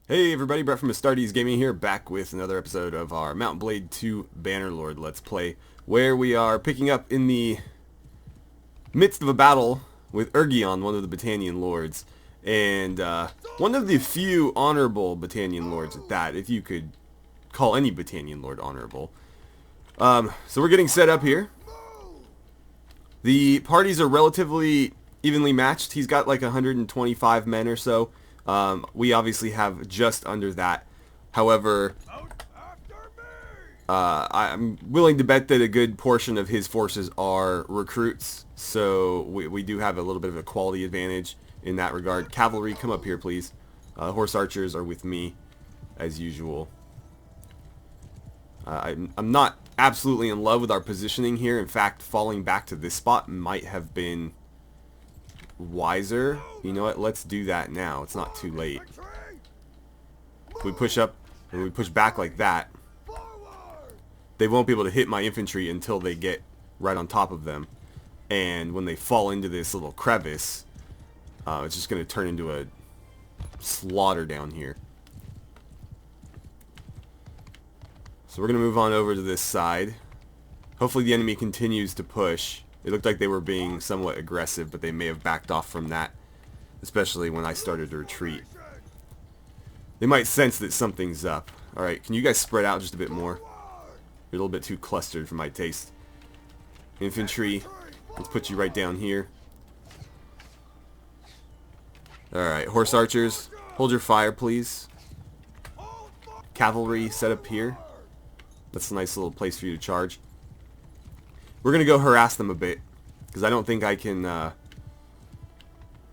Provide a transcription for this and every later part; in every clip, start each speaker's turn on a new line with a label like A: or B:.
A: Hey everybody, Brett from AstartesGaming here, back with another episode of our Mount Blade 2 Bannerlord Let's Play, where we are picking up in the midst of a battle with Argeon, one of the Battanian Lords, and one of the few honorable Battanian Lords at that, if you could call any Battanian Lord honorable. So we're getting set up here. The parties are relatively evenly matched. He's got like 125 men or so. We obviously have just under that. However, I'm willing to bet that a good portion of his forces are recruits, so we do have a little bit of a quality advantage in that regard. Cavalry, come up here, please. Horse archers are with me, as usual. I'm not absolutely in love with our positioning here. In fact, falling back to this spot might have been wiser. You know what? Let's do that now. It's not too late. If we push up and we push back like that, they won't be able to hit my infantry until they get right on top of them. And when they fall into this little crevice, it's just going to turn into a slaughter down here. So we're going to move on over to this side. Hopefully the enemy continues to push. It looked like they were being somewhat aggressive, but they may have backed off from that, especially when I started to retreat. They might sense that something's up. Alright, can you guys spread out just a bit more? You're a little bit too clustered for my taste. Infantry, let's put you right down here. Alright, horse archers, hold your fire, please. Cavalry, set up here. That's a nice little place for you to charge. We're going to go harass them a bit, because I don't think I can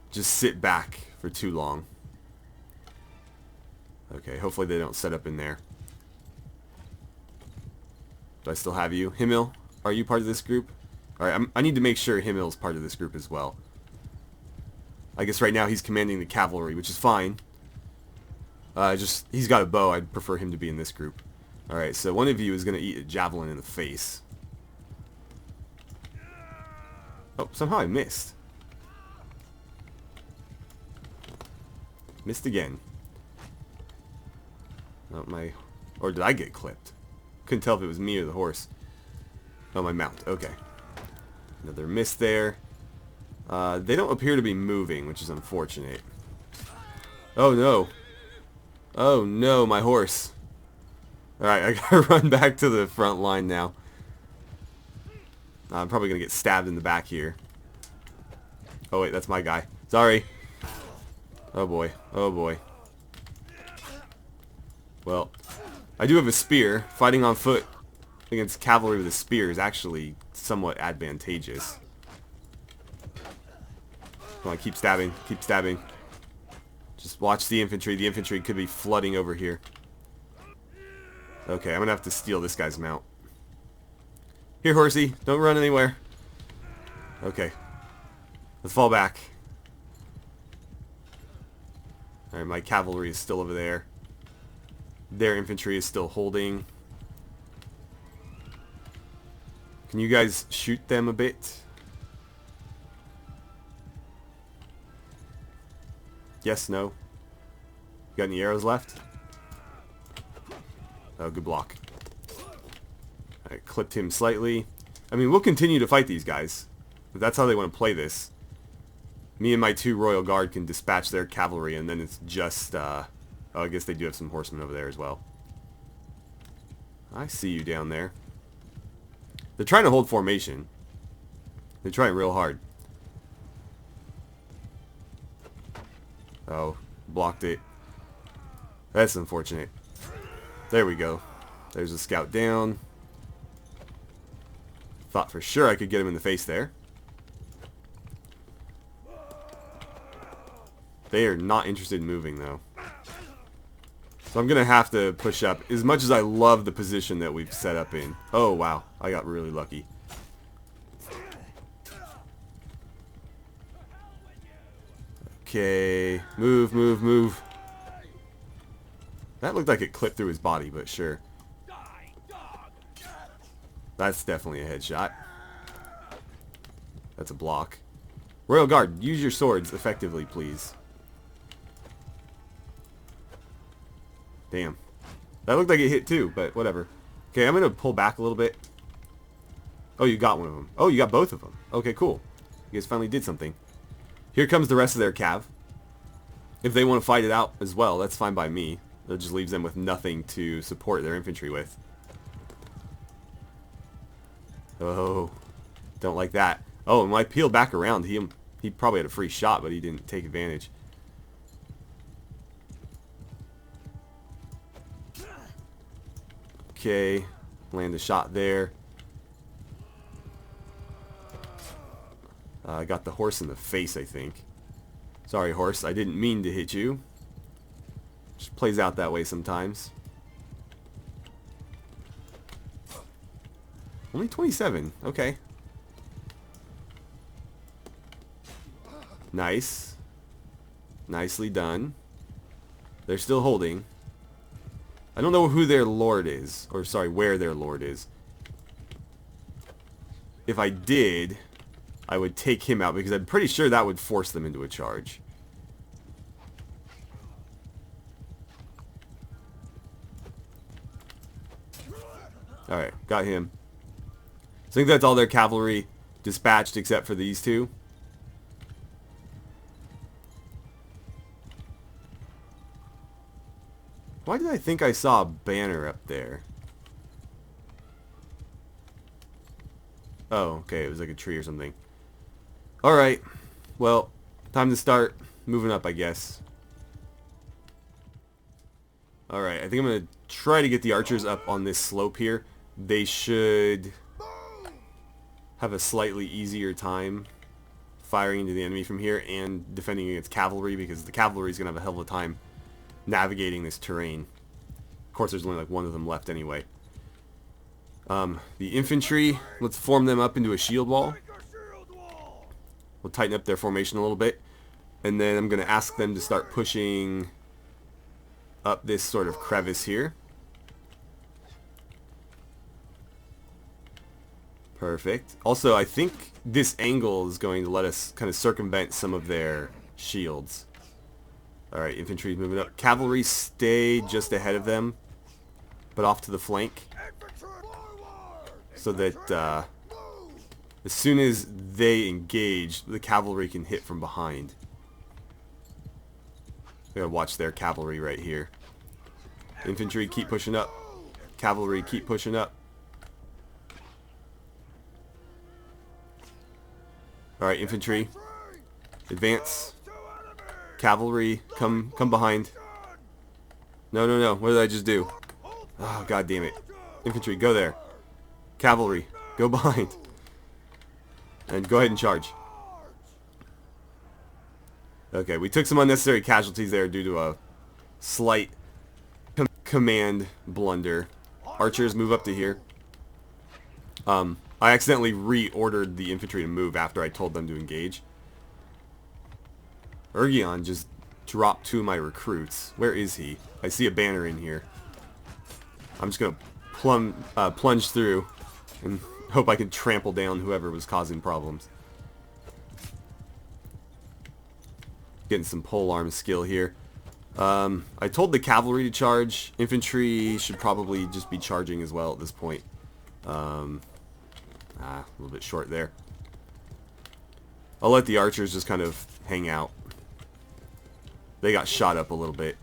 A: just sit back for too long. Okay, hopefully they don't set up in there. Do I still have you? Himmel, are you part of this group? Alright, I need to make sure Himmel's part of this group as well. I guess right now he's commanding the cavalry, which is fine. He's got a bow. I'd prefer him to be in this group. Alright, so one of you is going to eat a javelin in the face. Oh, somehow I missed. Missed again. Oh, or did I get clipped? Couldn't tell if it was me or the horse. Oh, my mount. Okay. Another miss there. They don't appear to be moving, which is unfortunate. Oh, no. Oh, no, my horse. Alright, I gotta run back to the front line now. I'm probably gonna get stabbed in the back here. Oh, wait, that's my guy. Sorry. Oh, boy. Oh, boy. Well, I do have a spear. Fighting on foot against cavalry with a spear is actually somewhat advantageous. Come on, keep stabbing. Keep stabbing. Just watch the infantry. The infantry could be flooding over here. Okay, I'm gonna have to steal this guy's mount. Here, horsey. Don't run anywhere. Okay. Let's fall back. Alright, my cavalry is still over there. Their infantry is still holding. Can you guys shoot them a bit? Yes, no? Got any arrows left? Oh, good block. I clipped him slightly. I mean, we'll continue to fight these guys. If that's how they want to play this. Me and my 2 Royal Guard can dispatch their cavalry, and then it's just, oh, I guess they do have some horsemen over there as well. I see you down there. They're trying to hold formation. They're trying real hard. Oh, blocked it. That's unfortunate. There we go. There's a scout down. Thought for sure I could get him in the face there. They are not interested in moving, though. So I'm going to have to push up. As much as I love the position that we've set up in. Oh, wow. I got really lucky. Okay. Move, move, move. That looked like it clipped through his body, but sure. That's definitely a headshot. That's a block. Royal Guard, use your swords effectively, please. Damn. That looked like it hit too, but whatever. Okay, I'm going to pull back a little bit. Oh, you got one of them. Oh, you got both of them. Okay, cool. You guys finally did something. Here comes the rest of their cav. If they want to fight it out as well, that's fine by me. That just leaves them with nothing to support their infantry with. Oh, don't like that. Oh, and when I peeled back around, he probably had a free shot, but he didn't take advantage. Okay, land a shot there. I got the horse in the face, I think. Sorry, horse, I didn't mean to hit you. Just plays out that way sometimes. Only 27, okay. Nice. Nicely done. They're still holding. I don't know who their lord is. Or, sorry, where their lord is. If I did, I would take him out because I'm pretty sure that would force them into a charge. Alright, got him. So I think that's all their cavalry dispatched except for these two. Why did I think I saw a banner up there? Oh, okay, it was like a tree or something. Alright, well, time to start moving up, I guess. Alright, I think I'm going to try to get the archers up on this slope here. They should have a slightly easier time firing into the enemy from here and defending against cavalry, because the cavalry is going to have a hell of a time navigating this terrain. Of course, there's only like one of them left anyway. The infantry, let's form them up into a shield wall. We'll tighten up their formation a little bit. And then I'm going to ask them to start pushing up this sort of crevice here. Perfect. Also, I think this angle is going to let us kind of circumvent some of their shields. Alright, infantry moving up. Cavalry stay just ahead of them, but off to the flank. So that as soon as they engage, the cavalry can hit from behind. We gotta watch their cavalry right here. Infantry, keep pushing up. Cavalry, keep pushing up. Alright, infantry, advance. Cavalry, come behind. No, no, no. What did I just do? Oh, god damn it. Infantry, go there. Cavalry, go behind. And go ahead and charge. Okay, we took some unnecessary casualties there due to a slight command blunder. Archers, move up to here. I accidentally reordered the infantry to move after I told them to engage. Argeon just dropped two of my recruits. Where is he? I see a banner in here. I'm just going to plunge through and hope I can trample down whoever was causing problems. Getting some polearm skill here. I told the cavalry to charge. Infantry should probably just be charging as well at this point. A little bit short there. I'll let the archers just kind of hang out. They got shot up a little bit.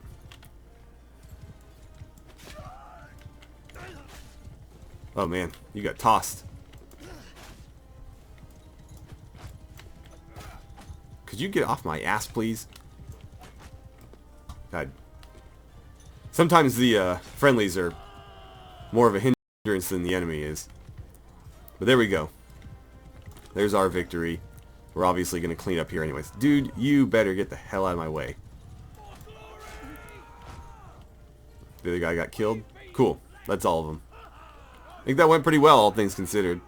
A: Oh man, you got tossed. Could you get off my ass, please? God. Sometimes the friendlies are more of a hindrance than the enemy is. But there we go. There's our victory. We're obviously going to clean up here anyways. Dude, you better get the hell out of my way. The other guy got killed. Cool. That's all of them. I think that went pretty well, all things considered.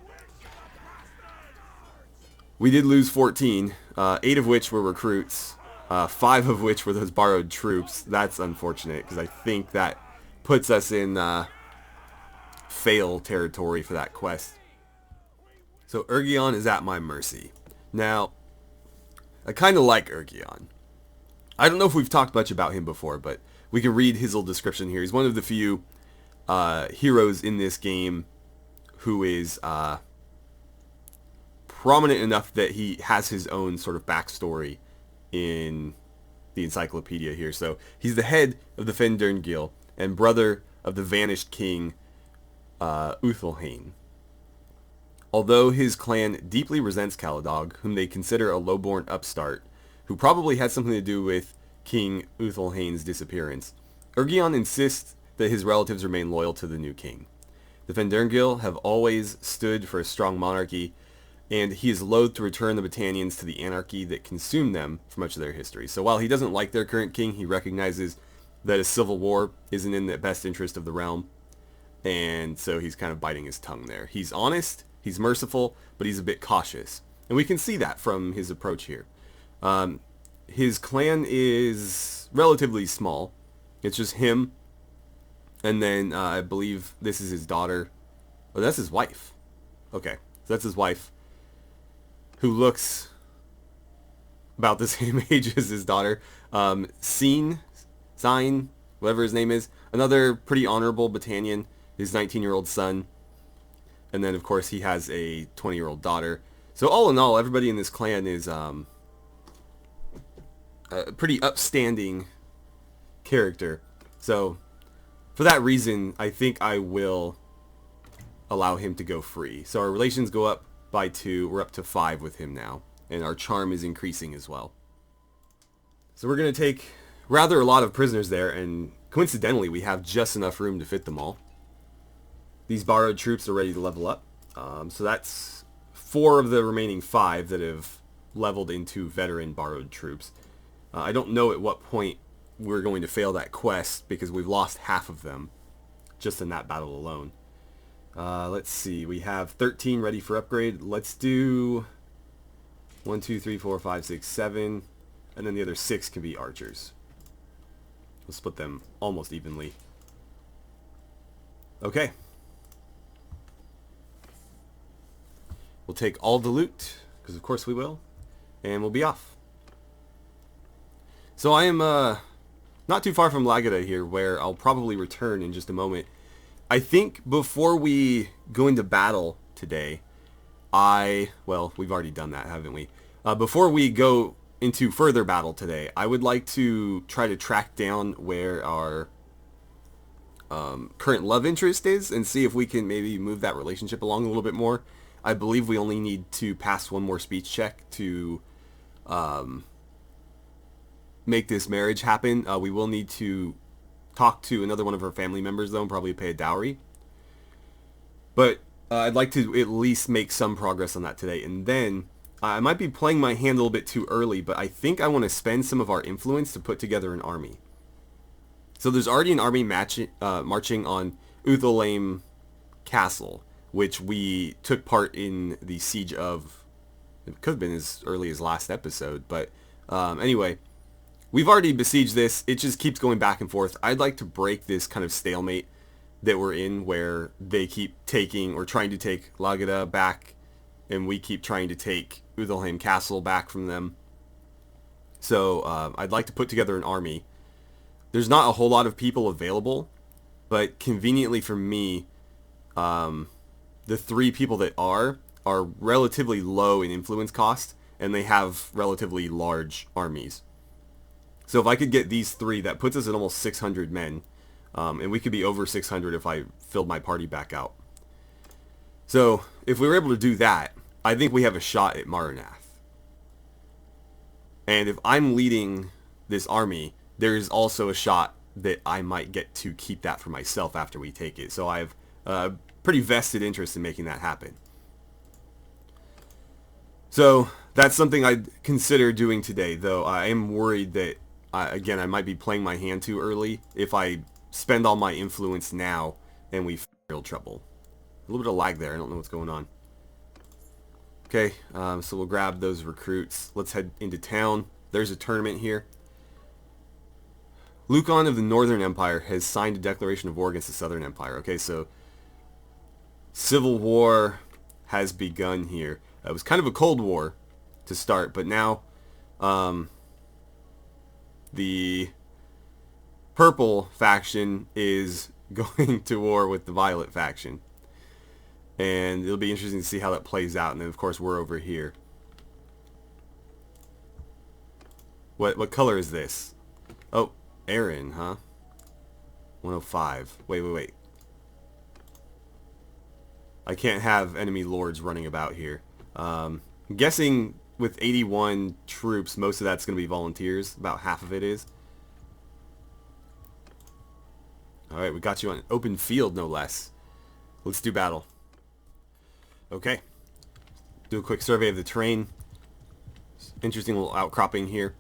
A: We did lose 14, 8 of which were recruits, 5 of which were those borrowed troops. That's unfortunate, because I think that puts us in fail territory for that quest. So Argeon is at my mercy. Now, I kind of like Argeon. I don't know if we've talked much about him before, but we can read his little description here. He's one of the few heroes in this game who is prominent enough that he has his own sort of backstory in the encyclopedia here. So he's the head of the Fenderngil and brother of the vanished king Uthelhain. Although his clan deeply resents Caladog, whom they consider a low-born upstart, who probably had something to do with King Uthelhain's disappearance, Argeon insists that his relatives remain loyal to the new king. The Fenderngil have always stood for a strong monarchy, and he is loath to return the Battanians to the anarchy that consumed them for much of their history. So while he doesn't like their current king, he recognizes that a civil war isn't in the best interest of the realm, and so he's kind of biting his tongue there. He's honest, he's merciful, but he's a bit cautious. And we can see that from his approach here. His clan is relatively small. It's just him, and then I believe this is his daughter. Oh, that's his wife. Okay, so that's his wife, who looks about the same age as his daughter. Sign, whatever his name is. Another pretty honorable Battanian, his 19-year-old son. And then, of course, he has a 20-year-old daughter. So all in all, everybody in this clan is a pretty upstanding character. So for that reason, I think I will allow him to go free. So our relations go up by 2. We're up to 5 with him now. And our charm is increasing as well. So we're going to take rather a lot of prisoners there, and coincidentally we have just enough room to fit them all. These borrowed troops are ready to level up. So that's 4 of the remaining 5 that have leveled into veteran borrowed troops. I don't know at what point we're going to fail that quest because we've lost half of them just in that battle alone. Let's see. We have 13 ready for upgrade. Let's do 1, 2, 3, 4, 5, 6, 7. And then the other 6 can be archers. We'll split them almost evenly. Okay. We'll take all the loot, because of course we will. And we'll be off. So I am not too far from Lagada here, where I'll probably return in just a moment. I think before we go into battle today, well, we've already done that, haven't we? Before we go into further battle today, I would like to try to track down where our current love interest is and see if we can maybe move that relationship along a little bit more. I believe we only need to pass 1 more speech check to make this marriage happen. We will need to talk to another one of her family members, though, and probably pay a dowry. But I'd like to at least make some progress on that today. And then I might be playing my hand a little bit too early, but I think I want to spend some of our influence to put together an army. So there's already an army marching on Uthelhain Castle, which we took part in the siege of. It could have been as early as last episode, but anyway, we've already besieged this. It just keeps going back and forth. I'd like to break this kind of stalemate that we're in, where they keep taking or trying to take Lagada back, and we keep trying to take Uthelhain Castle back from them. So I'd like to put together an army. There's not a whole lot of people available, but conveniently for me, the 3 people that are relatively low in influence cost, and they have relatively large armies. So if I could get these 3, that puts us at almost 600 men, and we could be over 600 if I filled my party back out. So if we were able to do that, I think we have a shot at Maranath. And if I'm leading this army, there is also a shot that I might get to keep that for myself after we take it. So I have a pretty vested interest in making that happen. So that's something I'd consider doing today, though I am worried that, again, I might be playing my hand too early if I spend all my influence now and we real trouble. A little bit of lag there. I don't know what's going on. Okay, so we'll grab those recruits. Let's head into town. There's a tournament here. Lucan of the Northern Empire has signed a declaration of war against the Southern Empire. Okay, so civil war has begun here. It was kind of a cold war to start, but now the purple faction is going to war with the violet faction. And it'll be interesting to see how that plays out. And then, of course, we're over here. What color is this? Oh, Aaron, huh? 105. Wait. I can't have enemy lords running about here. I'm guessing with 81 troops, most of that's going to be volunteers. About half of it is. Alright, we got you on an open field, no less. Let's do battle. Okay. Do a quick survey of the terrain. Interesting little outcropping here.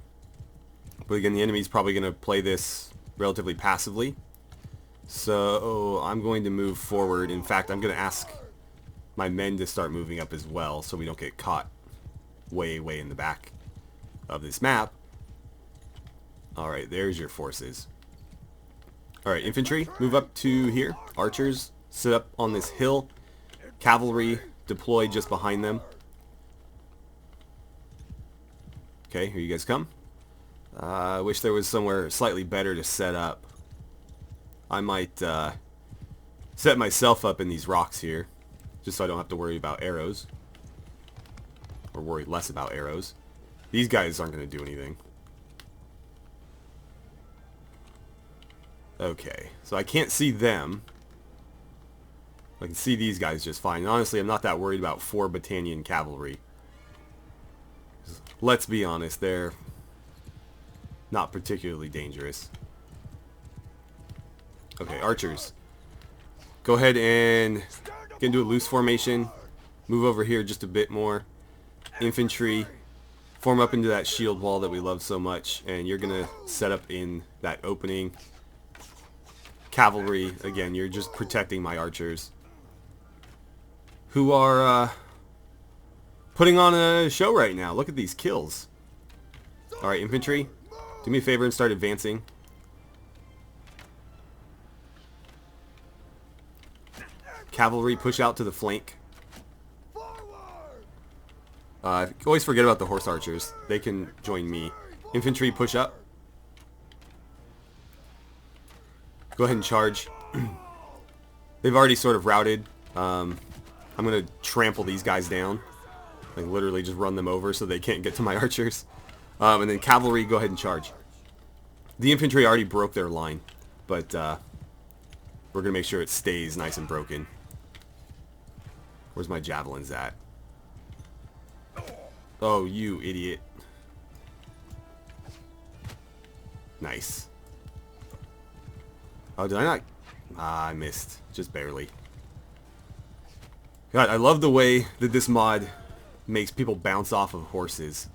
A: But again, the enemy's probably going to play this relatively passively. So I'm going to move forward. In fact, I'm going to ask my men to start moving up as well so we don't get caught way in the back of this map. Alright, there's your forces. Alright, infantry, move up to here. Archers, sit up on this hill. Cavalry, deploy just behind them. Okay, here you guys come. I wish there was somewhere slightly better to set up. I might set myself up in these rocks here, just so I don't have to worry about arrows. Or worry less about arrows. These guys aren't going to do anything. Okay, so I can't see them. I can see these guys just fine. Honestly, I'm not that worried about 4 battalion cavalry. Let's be honest, they're not particularly dangerous. Okay, archers. Go ahead and get into a loose formation. Move over here just a bit more. Infantry. Form up into that shield wall that we love so much. And you're going to set up in that opening. Cavalry, again, you're just protecting my archers. Who are putting on a show right now. Look at these kills. Alright, infantry. Do me a favor and start advancing. Cavalry, push out to the flank. Always forget about the horse archers. They can join me. Infantry, push up. Go ahead and charge. They've already sort of routed. I'm going to trample these guys down. Like literally just run them over so they can't get to my archers. And then cavalry, go ahead and charge. The infantry already broke their line. But we're going to make sure it stays nice and broken. Where's my javelins at? Oh, you idiot. Nice. Oh, did I not? Ah, I missed. Just barely. God, I love the way that this mod makes people bounce off of horses.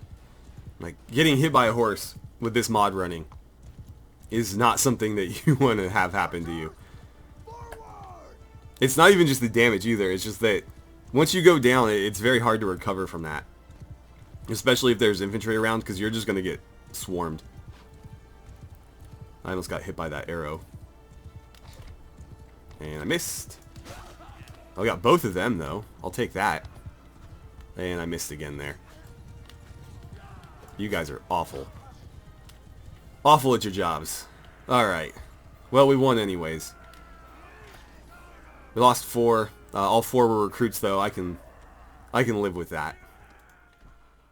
A: Like, getting hit by a horse with this mod running is not something that you want to have happen to you. It's not even just the damage either. It's just that once you go down, it's very hard to recover from that. Especially if there's infantry around, because you're just going to get swarmed. I almost got hit by that arrow. And I missed. I got both of them, though. I'll take that. And I missed again there. You guys are awful. Awful at your jobs. Alright. Well, we won anyways. We lost 4. All 4 were recruits, though. I can live with that.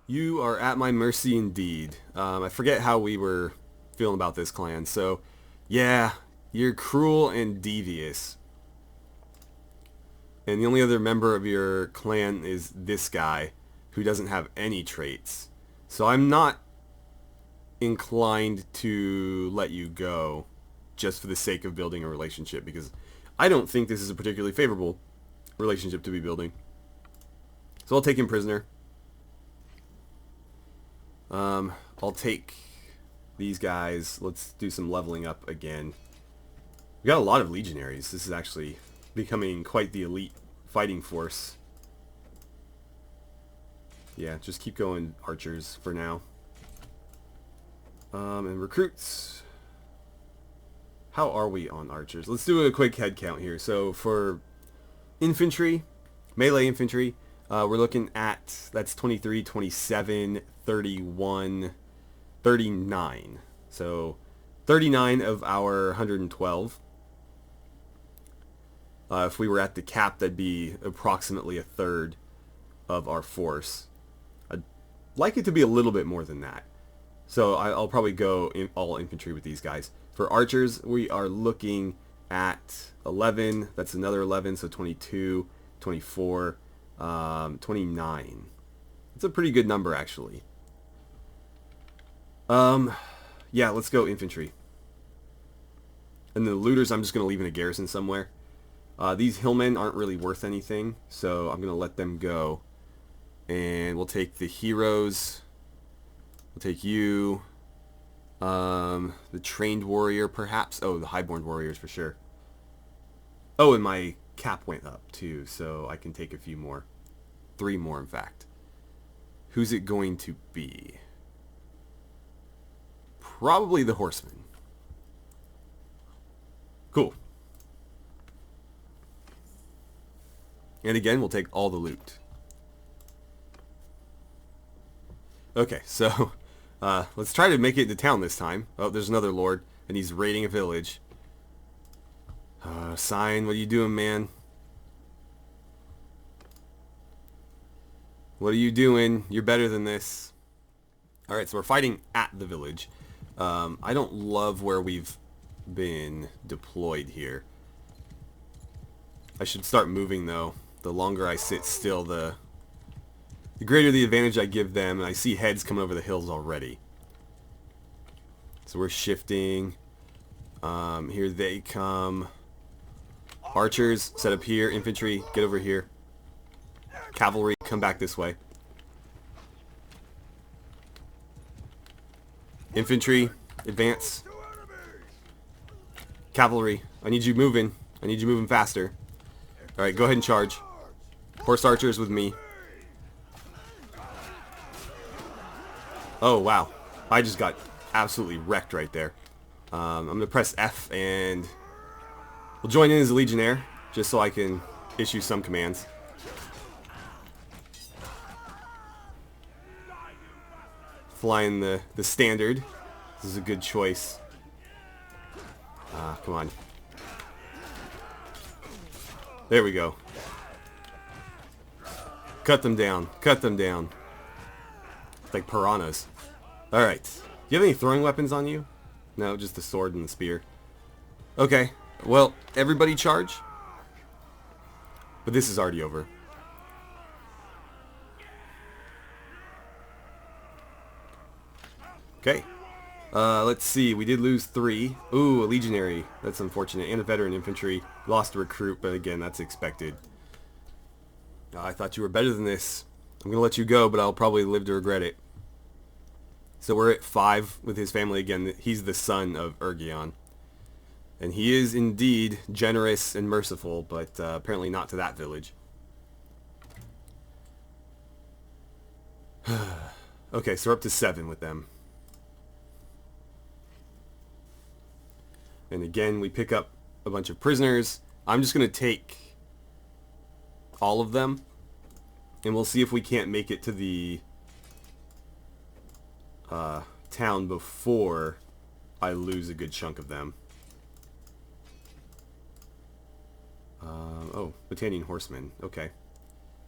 A: You are at my mercy indeed. I forget how we were feeling about this clan. So, yeah, you're cruel and devious. And the only other member of your clan is this guy, who doesn't have any traits. So I'm not inclined to let you go just for the sake of building a relationship, because I don't think this is a particularly favorable relationship to be building. So I'll take him prisoner. I'll take these guys. Let's do some leveling up again. We got a lot of legionaries. This is actually becoming quite the elite fighting force. Yeah, just keep going archers for now. And recruits. How are we on archers? Let's do a quick head count here. So for infantry, melee infantry, we're looking at, that's 23, 27, 31, 39. So 39 of our 112. If we were at the cap, that'd be approximately a third of our force. I'd like it to be a little bit more than that. So I'll probably go all infantry with these guys. For archers, we are looking at 11. That's another 11, so 22, 24, 29. It's a pretty good number, actually. Yeah, let's go infantry. And the looters, I'm just going to leave in a garrison somewhere. These hillmen aren't really worth anything, so I'm going to let them go. And we'll take the heroes. We'll take you. The trained warrior, perhaps. Oh, the highborn warriors for sure. Oh, and my cap went up too, so I can take a few more. 3 more, in fact. Who's it going to be? Probably the horsemen. Cool. And again, we'll take all the loot. Okay, so let's try to make it into town this time. Oh, there's another lord, and he's raiding a village. Sign, what are you doing, man? What are you doing? You're better than this. Alright, so we're fighting at the village. I don't love where we've been deployed here. I should start moving, though. The longer I sit still, the greater the advantage I give them. And I see heads coming over the hills already. So we're shifting. Here they come. Archers, set up here. Infantry, get over here. Cavalry, come back this way. Infantry, advance. Cavalry, I need you moving. I need you moving faster. Alright, go ahead and charge. Horse archers with me. Oh, wow. I just got absolutely wrecked right there. I'm going to press F and we'll join in as a legionnaire just so I can issue some commands. Flying the standard. This is a good choice. Come on. There we go. Cut them down. Cut them down. Like piranhas. Alright. Do you have any throwing weapons on you? No, just the sword and the spear. Okay. Well, everybody charge. But this is already over. Okay. Let's see. We did lose 3. Ooh, a legionary. That's unfortunate. And a veteran infantry. Lost a recruit, but again, that's expected. I thought you were better than this. I'm going to let you go, but I'll probably live to regret it. So we're at 5 with his family again. He's the son of Argeon. And he is indeed generous and merciful, but apparently not to that village. Okay, so we're up to 7 with them. And again, we pick up a bunch of prisoners. I'm just going to take all of them. And we'll see if we can't make it to the town before I lose a good chunk of them. Oh, Battanian horsemen. Okay.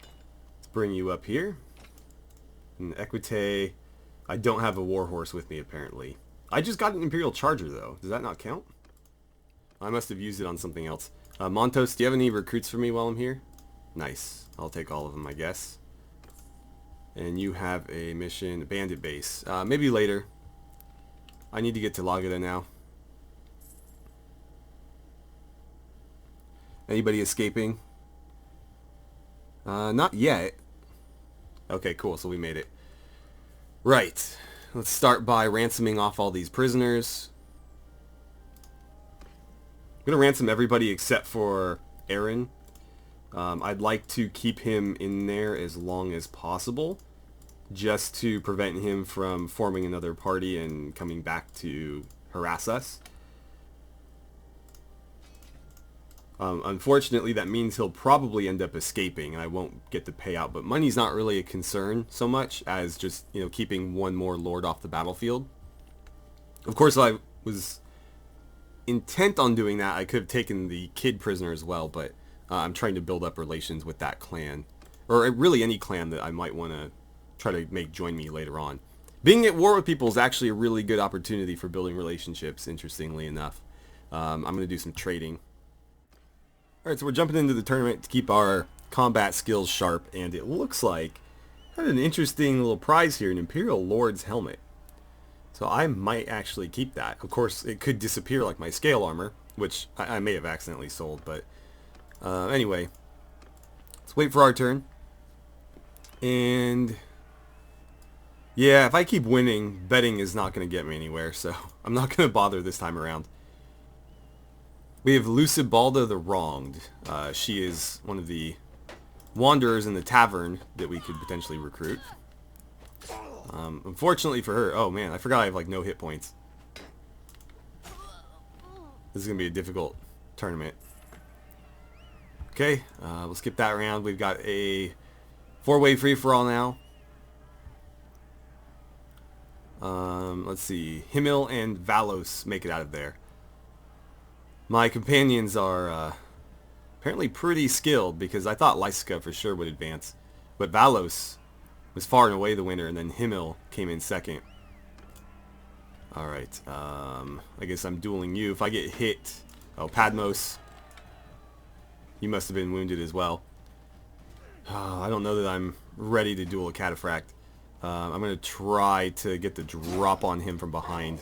A: Let's bring you up here. And Equite. I don't have a war horse with me, apparently. I just got an Imperial Charger, though. Does that not count? I must have used it on something else. Montos, do you have any recruits for me while I'm here? Nice. I'll take all of them, I guess. And you have a mission, Bandit Base. Maybe later. I need to get to Lagada now. Anybody escaping? Not yet. Okay, cool. So we made it. Right. Let's start by ransoming off all these prisoners. I'm going to ransom everybody except for Aaron. I'd like to keep him in there as long as possible, just to prevent him from forming another party and coming back to harass us. Unfortunately, that means he'll probably end up escaping, and I won't get the payout. But money's not really a concern so much as just, you know, keeping one more lord off the battlefield. Of course, if I was intent on doing that, I could have taken the kid prisoner as well, but I'm trying to build up relations with that clan. Or really any clan that I might want to try to make join me later on. Being at war with people is actually a really good opportunity for building relationships, interestingly enough. I'm going to do some trading. Alright, so we're jumping into the tournament to keep our combat skills sharp, and it looks like I had an interesting little prize here, an Imperial Lord's helmet. So I might actually keep that. Of course, it could disappear like my scale armor, which I may have accidentally sold, but anyway. Let's wait for our turn. And yeah, if I keep winning, betting is not going to get me anywhere, so I'm not going to bother this time around. We have Lucibalda the Wronged. She is one of the wanderers in the tavern that we could potentially recruit. Unfortunately for her, oh man, I forgot I have like no hit points. This is going to be a difficult tournament. Okay, we'll skip that round. We've got a 4-way free-for-all now. Let's see. Himmel and Valos make it out of there. My companions are apparently pretty skilled, because I thought Lysica for sure would advance. But Valos was far and away the winner, and then Himmel came in second. Alright, I guess I'm dueling you. If I get hit... Oh, Padmos. You must have been wounded as well. I don't know that I'm ready to duel a Cataphract. I'm going to try to get the drop on him from behind.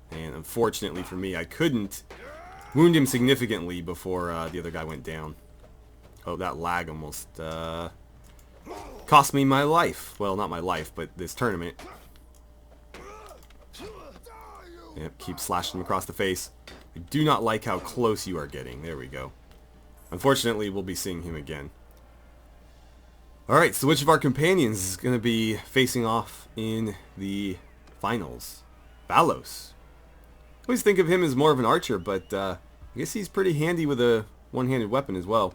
A: And unfortunately for me, I couldn't wound him significantly before the other guy went down. Oh, that lag almost cost me my life. Well, not my life, but this tournament. Yep, keep slashing him across the face. I do not like how close you are getting. There we go. Unfortunately, we'll be seeing him again. Alright, so which of our companions is going to be facing off in the finals? Valos. I always think of him as more of an archer, but I guess he's pretty handy with a one-handed weapon as well.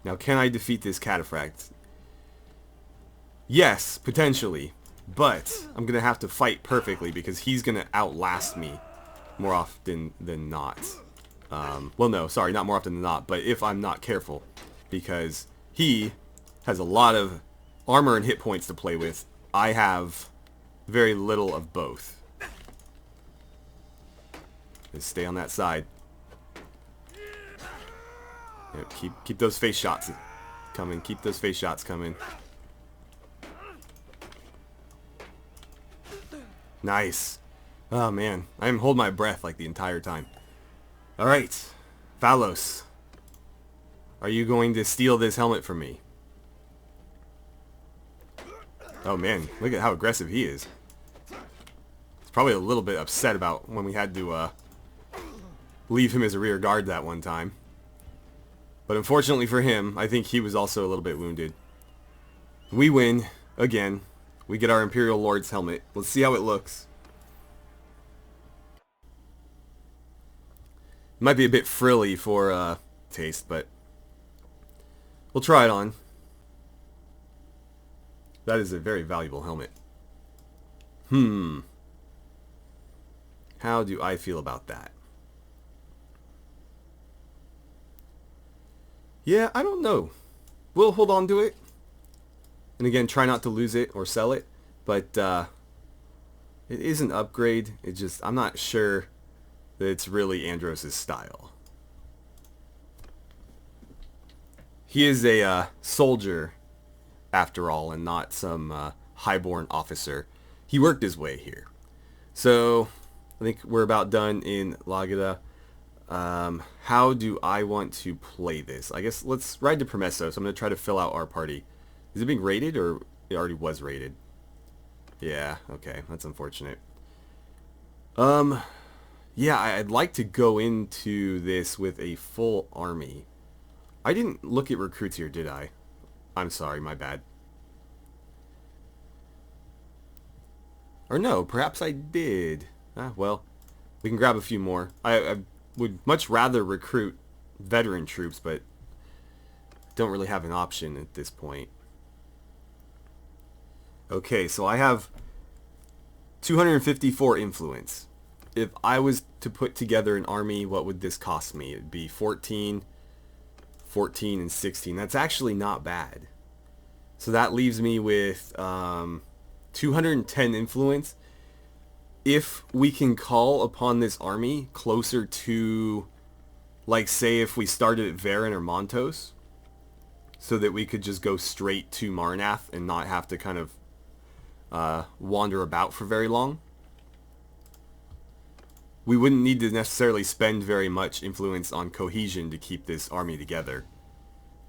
A: Now, can I defeat this Cataphract? Yes, potentially. But I'm going to have to fight perfectly, because he's going to outlast me more often than not. Well, no, sorry, not more often than not, but if I'm not careful, because he has a lot of armor and hit points to play with. I have very little of both. Just stay on that side. Yep, keep those face shots coming. Keep those face shots coming. Nice. Oh man, I'm holding my breath like the entire time. Alright, Valos. Are you going to steal this helmet from me? Oh man, look at how aggressive he is. He's probably a little bit upset about when we had to leave him as a rear guard that one time. But unfortunately for him, I think he was also a little bit wounded. We win, again. We get our Imperial Lord's helmet. Let's see how it looks. It might be a bit frilly for taste, but we'll try it on. That is a very valuable helmet. How do I feel about that? Yeah, I don't know. We'll hold on to it. And again, try not to lose it or sell it. But it is an upgrade. It just, I'm not sure that it's really Andros' style. He is a soldier, after all, and not some highborn officer. He worked his way here. So, I think we're about done in Lagada. How do I want to play this? I guess let's ride to Promesso. So I'm going to try to fill out our party. Is it being raided, or it already was raided? Yeah, okay. That's unfortunate. Yeah, I'd like to go into this with a full army. I didn't look at recruits here, did I? I'm sorry, my bad. Or no, perhaps I did. Well, we can grab a few more. I would much rather recruit veteran troops, but don't really have an option at this point. Okay, so I have 254 influence. If I was to put together an army, what would this cost me? It'd be 14, 14, and 16. That's actually not bad. So that leaves me with 210 influence. If we can call upon this army closer to, like, say if we started at Varen or Montos, so that we could just go straight to Marnath and not have to kind of wander about for very long, we wouldn't need to necessarily spend very much influence on cohesion to keep this army together.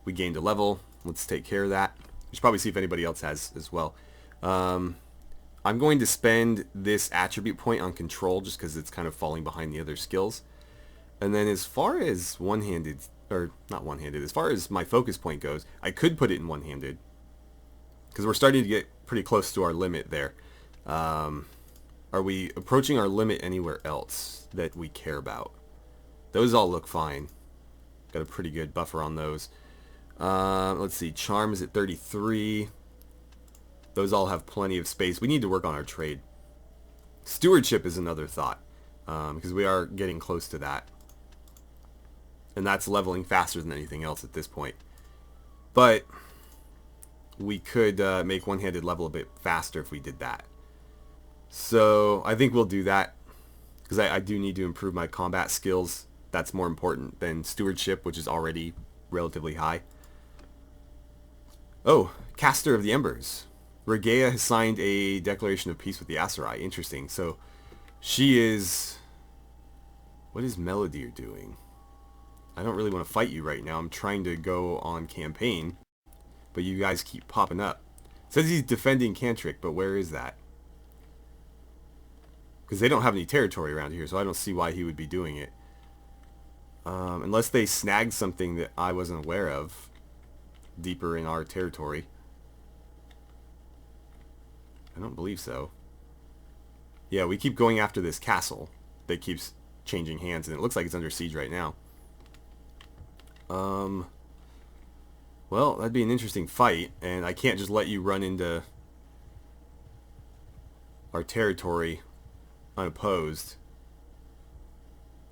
A: We gained a level. Let's take care of that. We should probably see if anybody else has as well. I'm going to spend this attribute point on control just because it's kind of falling behind the other skills. And then as far as one-handed, or not one-handed, as far as my focus point goes, I could put it in one-handed because we're starting to get pretty close to our limit there. Are we approaching our limit anywhere else that we care about? Those all look fine. Got a pretty good buffer on those. Let's see, charm is at 33. Those all have plenty of space. We need to work on our trade. Stewardship is another thought, because we are getting close to that. And that's leveling faster than anything else at this point. But we could make one-handed level a bit faster if we did that. So I think we'll do that, because I do need to improve my combat skills. That's more important than stewardship, which is already relatively high. Oh, Caster of the Embers. Regea has signed a declaration of peace with the Aserai. Interesting. So she is... What is Melodier doing? I don't really want to fight you right now. I'm trying to go on campaign, but you guys keep popping up. It says he's defending Cantric, but where is that? Because they don't have any territory around here, so I don't see why he would be doing it. Unless they snagged something that I wasn't aware of deeper in our territory. I don't believe so. Yeah, we keep going after this castle that keeps changing hands, and it looks like it's under siege right now. Well, that'd be an interesting fight, and I can't just let you run into our territory unopposed.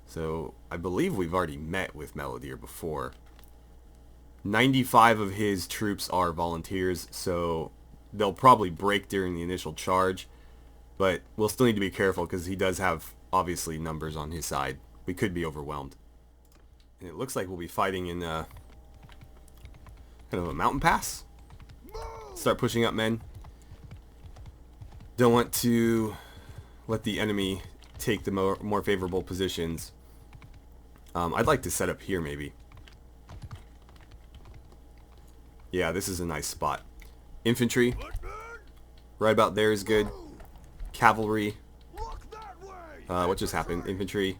A: So, I believe we've already met with Melodier before. 95 of his troops are volunteers, so they'll probably break during the initial charge, but we'll still need to be careful because he does have, obviously, numbers on his side. We could be overwhelmed. And it looks like we'll be fighting in kind of a mountain pass. Start pushing up, men. Don't want to let the enemy take the more favorable positions. I'd like to set up here, maybe. Yeah, this is a nice spot. Infantry, right about there is good. Cavalry. What just happened? Infantry.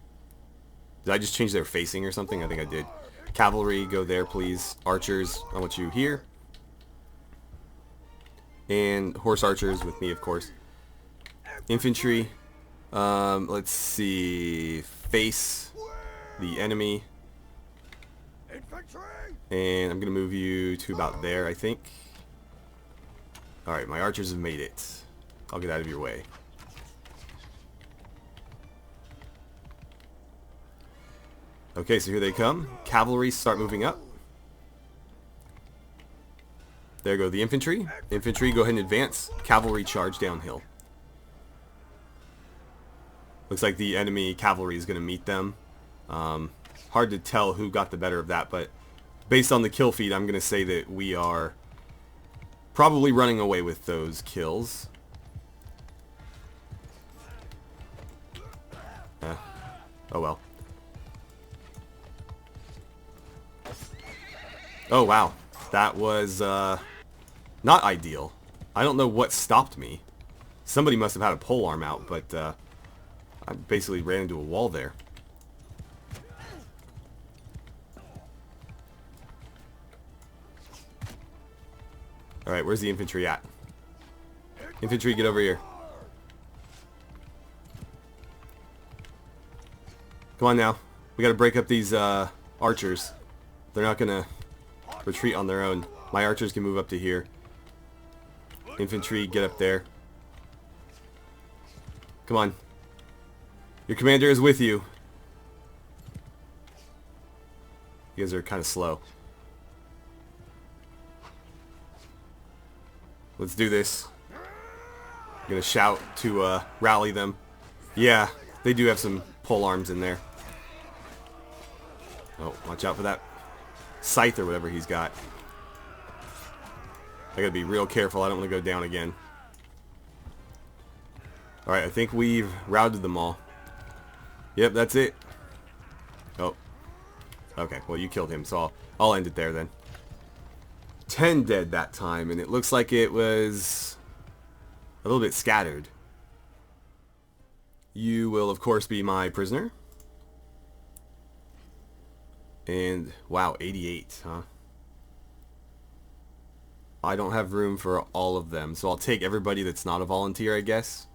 A: Did I just change their facing or something? I think I did. Cavalry, go there, please. Archers, I want you here. And horse archers with me, of course. Infantry. Let's see. Face the enemy. And I'm going to move you to about there, I think. Alright, my archers have made it. I'll get out of your way. Okay, so here they come. Cavalry start moving up. There go the infantry. Infantry, go ahead and advance. Cavalry charge downhill. Looks like the enemy cavalry is going to meet them. Hard to tell who got the better of that, but based on the kill feed, I'm going to say that we are probably running away with those kills. Oh well. Oh wow. That was not ideal. I don't know what stopped me. Somebody must have had a polearm out, but I basically ran into a wall there. Alright, where's the infantry at? Infantry, get over here. Come on now. We gotta break up these archers. They're not gonna retreat on their own. My archers can move up to here. Infantry, get up there. Come on. Your commander is with you. You guys are kind of slow. Let's do this. I'm gonna shout to rally them. Yeah, they do have some pole arms in there. Oh, watch out for that scythe or whatever he's got. I gotta be real careful. I don't want to go down again. Alright, I think we've routed them all. Yep, that's it. Oh. Okay, well you killed him, so I'll end it there then. 10 dead that time, and it looks like it was a little bit scattered. You will, of course, be my prisoner. And, wow, 88, huh? I don't have room for all of them, so I'll take everybody that's not a volunteer, I guess.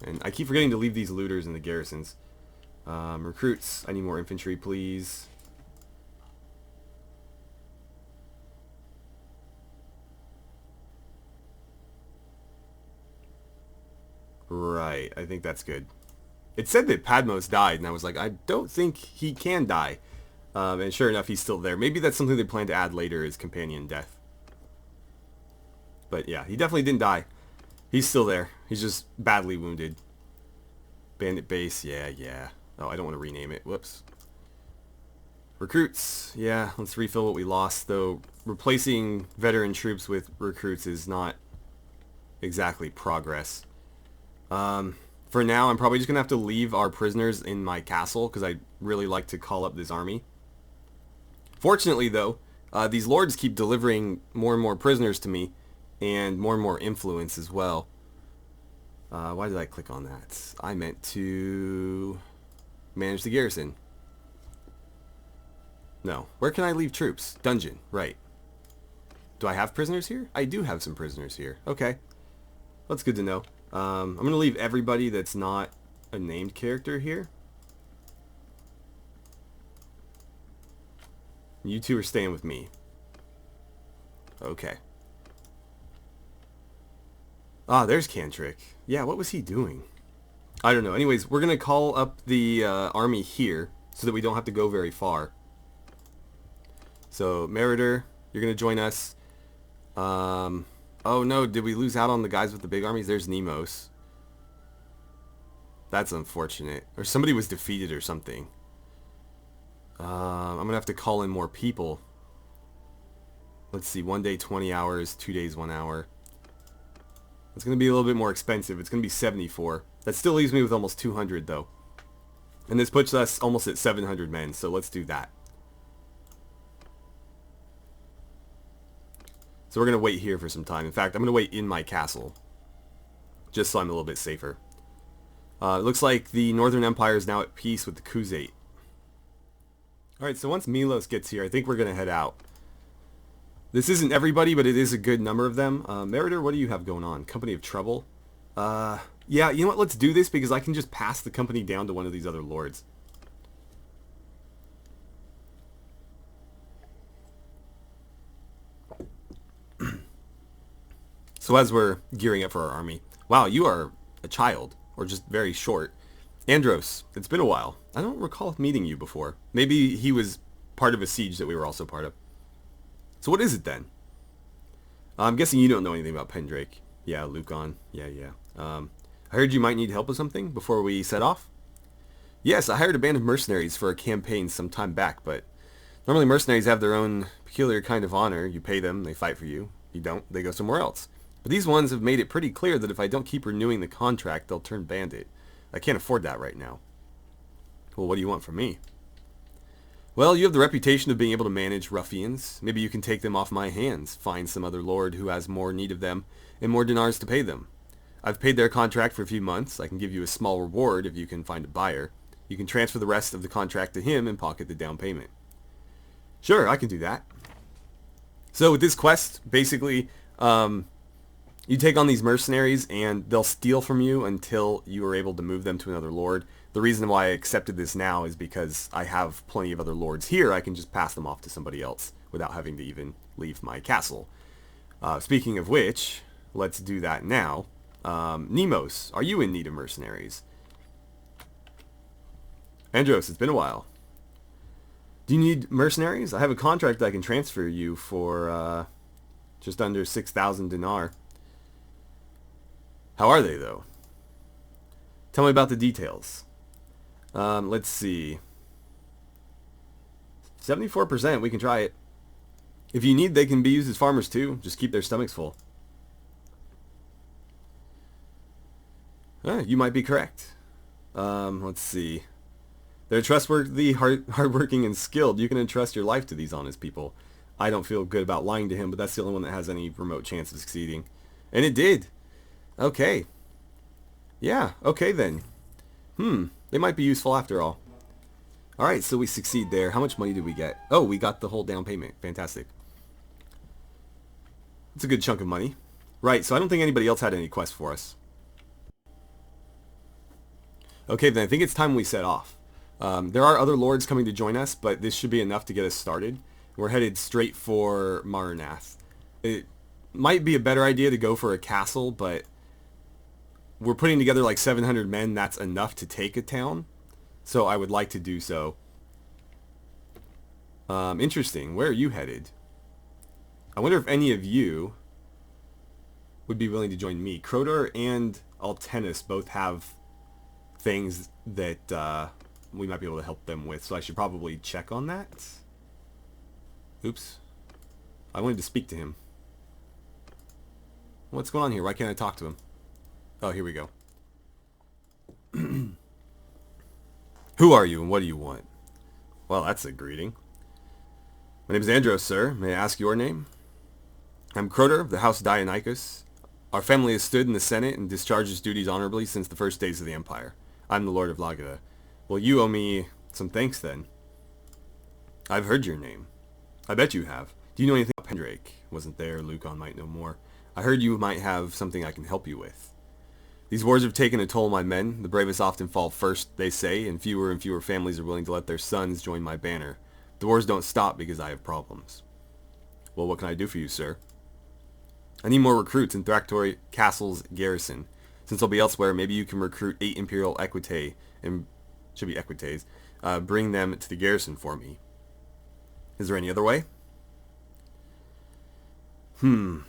A: And I keep forgetting to leave these looters in the garrisons. Recruits, I need more infantry, please. Right, I think that's good. It said that Padmos died, and I was like, I don't think he can die. And sure enough, he's still there. Maybe that's something they plan to add later, is companion death. But yeah, he definitely didn't die. He's still there. He's just badly wounded. Bandit base, yeah. Oh, I don't want to rename it. Whoops. Recruits, yeah, let's refill what we lost, though replacing veteran troops with recruits is not exactly progress. For now, I'm probably just going to have to leave our prisoners in my castle, because I really like to call up this army. Fortunately, though, these lords keep delivering more and more prisoners to me, and more influence as well. Why did I click on that? I meant to manage the garrison. No. Where can I leave troops? Dungeon. Right. Do I have prisoners here? I do have some prisoners here. Okay. That's good to know. I'm going to leave everybody that's not a named character here. You two are staying with me. Okay. Ah, there's Cantrick. Yeah, what was he doing? I don't know. Anyways, we're going to call up the army here so that we don't have to go very far. So, Meritor, you're going to join us. Oh no, did we lose out on the guys with the big armies? There's Nemos. That's unfortunate. Or somebody was defeated or something. I'm going to have to call in more people. Let's see, 1 day 20 hours, 2 days 1 hour. It's going to be a little bit more expensive. It's going to be 74. That still leaves me with almost 200 though. And this puts us almost at 700 men, so let's do that. So we're going to wait here for some time. In fact, I'm going to wait in my castle. Just so I'm a little bit safer. It looks like the Northern Empire is now at peace with the Khuzate. Alright, so once Milos gets here, I think we're going to head out. This isn't everybody, but it is a good number of them. Meritor, what do you have going on? Company of Trouble? Yeah, you know what? Let's do this because I can just pass the company down to one of these other lords. So as we're gearing up for our army. Wow, you are a child. Or just very short. Andros, it's been a while. I don't recall meeting you before. Maybe he was part of a siege that we were also part of. So what is it then? I'm guessing you don't know anything about Pendrake. Yeah, Lucon. Yeah. I heard you might need help with something before we set off. Yes, I hired a band of mercenaries for a campaign some time back, but normally mercenaries have their own peculiar kind of honor. You pay them, they fight for you. You don't, they go somewhere else. But these ones have made it pretty clear that if I don't keep renewing the contract, they'll turn bandit. I can't afford that right now. Well, what do you want from me? Well, you have the reputation of being able to manage ruffians. Maybe you can take them off my hands, find some other lord who has more need of them, and more dinars to pay them. I've paid their contract for a few months. I can give you a small reward if you can find a buyer. You can transfer the rest of the contract to him and pocket the down payment. Sure, I can do that. So with this quest, basically, you take on these mercenaries and they'll steal from you until you are able to move them to another lord. The reason why I accepted this now is because I have plenty of other lords here. I can just pass them off to somebody else without having to even leave my castle. Speaking of which, let's do that now. Nemos, are you in need of mercenaries? Andros, it's been a while. Do you need mercenaries? I have a contract I can transfer you for just under 6,000 dinar. How are they, though? Tell me about the details. Let's see. 74%, we can try it. If you need, they can be used as farmers too. Just keep their stomachs full. You might be correct. Let's see. They're trustworthy, hardworking, and skilled. You can entrust your life to these honest people. I don't feel good about lying to him, but that's the only one that has any remote chance of succeeding. And it did. Okay. Yeah, okay then. They might be useful after all. Alright, so we succeed there. How much money did we get? Oh, we got the whole down payment. Fantastic. It's a good chunk of money. Right, so I don't think anybody else had any quests for us. Okay, then I think it's time we set off. There are other lords coming to join us, but this should be enough to get us started. We're headed straight for Marnath. It might be a better idea to go for a castle, but we're putting together like 700 men. That's enough to take a town, so I would like to do so. Interesting. Where are you headed? I wonder if any of you would be willing to join me. Crotor and Altenis both have things that we might be able to help them with, so I should probably check on that. Oops. I wanted to speak to him. What's going on here? Why can't I talk to him? Oh, here we go. Who are you and what do you want? Well, that's a greeting. My name is Andros, sir. May I ask your name? I'm Crotor of the House Dionychus. Our family has stood in the Senate and discharged its duties honorably since the first days of the Empire. I'm the Lord of Lagada. Well, you owe me some thanks then. I've heard your name. I bet you have. Do you know anything about Pendrake? Wasn't there. Lucon might know more. I heard you might have something I can help you with. These wars have taken a toll on my men. The bravest often fall first, they say, and fewer families are willing to let their sons join my banner. The wars don't stop because I have problems. Well, what can I do for you, sir? I need more recruits in Thraktori Castle's garrison. Since I'll be elsewhere, maybe you can recruit 8 Imperial Equitae, and should be Equites, bring them to the garrison for me. Is there any other way? One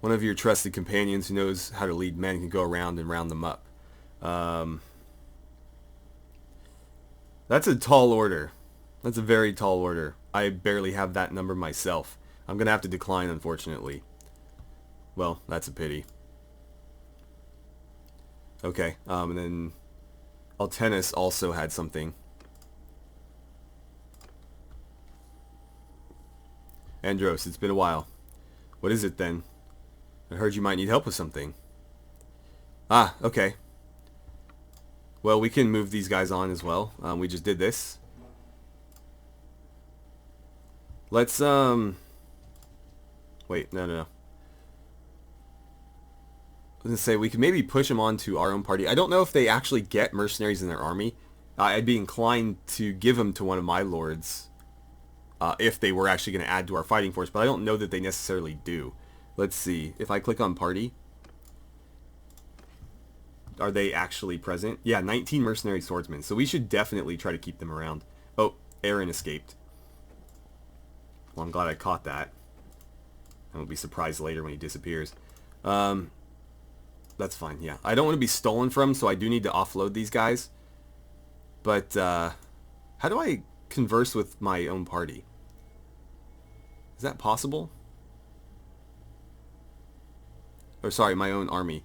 A: of your trusted companions who knows how to lead men can go around and round them up. That's a tall order. That's a very tall order. I barely have that number myself. I'm going to have to decline, unfortunately. Well, that's a pity. Okay, and then Altenis also had something. Andros, it's been a while. What is it then? I heard you might need help with something. Ah, okay. Well, we can move these guys on as well. We just did this. Let's, wait, no. I was going to say, we could maybe push them onto our own party. I don't know if they actually get mercenaries in their army. I'd be inclined to give them to one of my lords if they were actually going to add to our fighting force, but I don't know that they necessarily do. Let's see. If I click on party, are they actually present? Yeah, 19 mercenary swordsmen. So we should definitely try to keep them around. Oh, Aaron escaped. Well, I'm glad I caught that. I won't be surprised later when he disappears. That's fine, yeah. I don't want to be stolen from, so I do need to offload these guys. But, how do I converse with my own party? Is that possible? Or, sorry, my own army.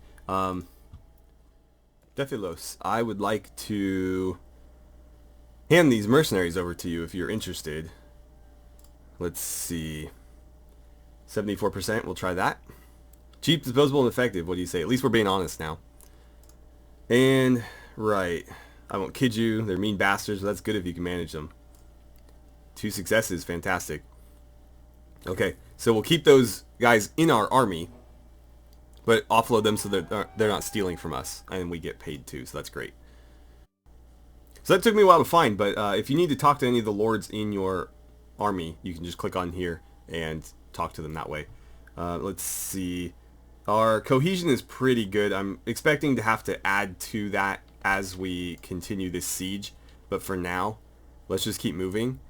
A: Defilos, I would like to hand these mercenaries over to you if you're interested. Let's see. 74%, we'll try that. Cheap, disposable, and effective. What do you say? At least we're being honest now. And, right. I won't kid you. They're mean bastards, but that's good if you can manage them. 2 successes. Fantastic. Okay, so we'll keep those guys in our army, but offload them so that they're not stealing from us, and we get paid too, so that's great. So that took me a while to find, but if you need to talk to any of the lords in your army, you can just click on here and talk to them that way. Let's see. Our cohesion is pretty good. I'm expecting to have to add to that as we continue this siege. But for now, let's just keep moving.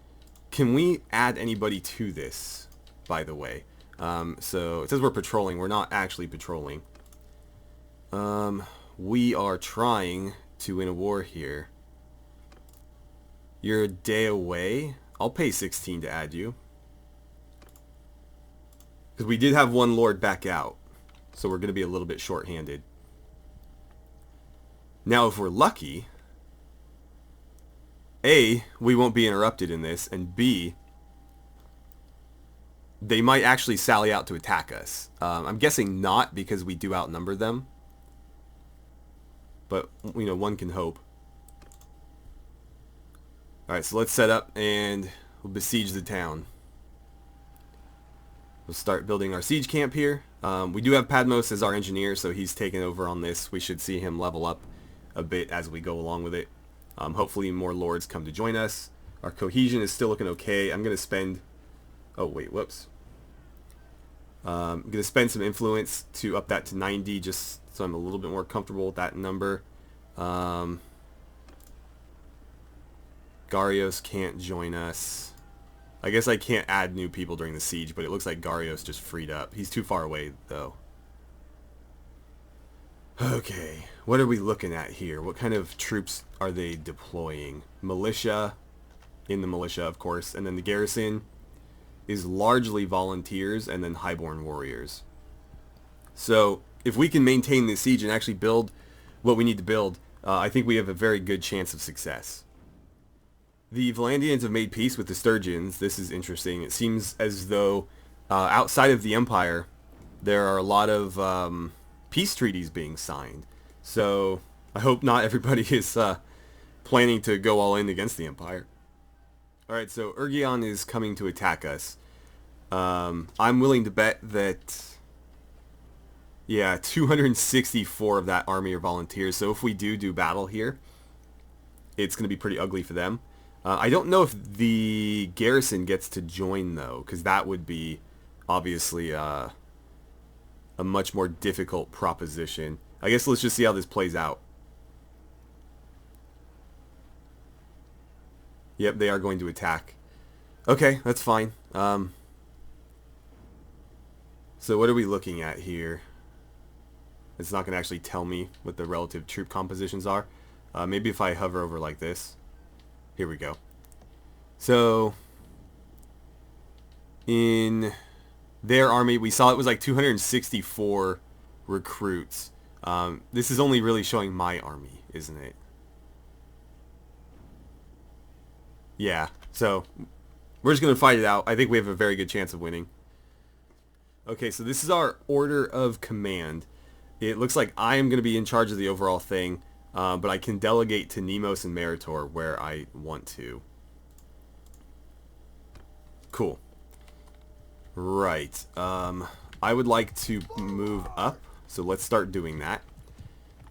A: Can we add anybody to this, by the way? So it says we're patrolling. We're not actually patrolling. We are trying to win a war here. You're a day away. I'll pay 16 to add you. Because we did have one lord back out. So we're going to be a little bit short-handed. Now if we're lucky, A, we won't be interrupted in this, and B, they might actually sally out to attack us. I'm guessing not because we do outnumber them. But, you know, one can hope. Alright, so let's set up and we'll besiege the town. We'll start building our siege camp here. We do have Padmos as our engineer, so he's taken over on this. We should see him level up a bit as we go along with it. Hopefully more lords come to join us. Our cohesion is still looking okay. I'm going to spend... Oh, wait, whoops. I'm going to spend some influence to up that to 90 just so I'm a little bit more comfortable with that number. Garios can't join us. I guess I can't add new people during the siege, but it looks like Garios just freed up. He's too far away, though. Okay, what are we looking at here? What kind of troops are they deploying? Militia, in the militia, of course, and then the garrison is largely volunteers and then highborn warriors. So, if we can maintain this siege and actually build what we need to build, I think we have a very good chance of success. The Volandians have made peace with the Sturgeons. This is interesting. It seems as though outside of the Empire, there are a lot of peace treaties being signed. So I hope not everybody is planning to go all in against the Empire. Alright, so Argeon is coming to attack us. I'm willing to bet that, yeah, 264 of that army are volunteers. So if we do battle here, it's going to be pretty ugly for them. I don't know if the garrison gets to join, though, because that would be obviously a much more difficult proposition. I guess let's just see how this plays out. Yep, they are going to attack. Okay, that's fine. So what are we looking at here? It's not going to actually tell me what the relative troop compositions are. Maybe if I hover over like this. Here we go. So, in their army, we saw it was like 264 recruits. This is only really showing my army, isn't it? Yeah, so we're just going to fight it out. I think we have a very good chance of winning. Okay, so this is our order of command. It looks like I am going to be in charge of the overall thing. But I can delegate to Nemos and Meritor where I want to. Cool. Right. I would like to move up, so let's start doing that.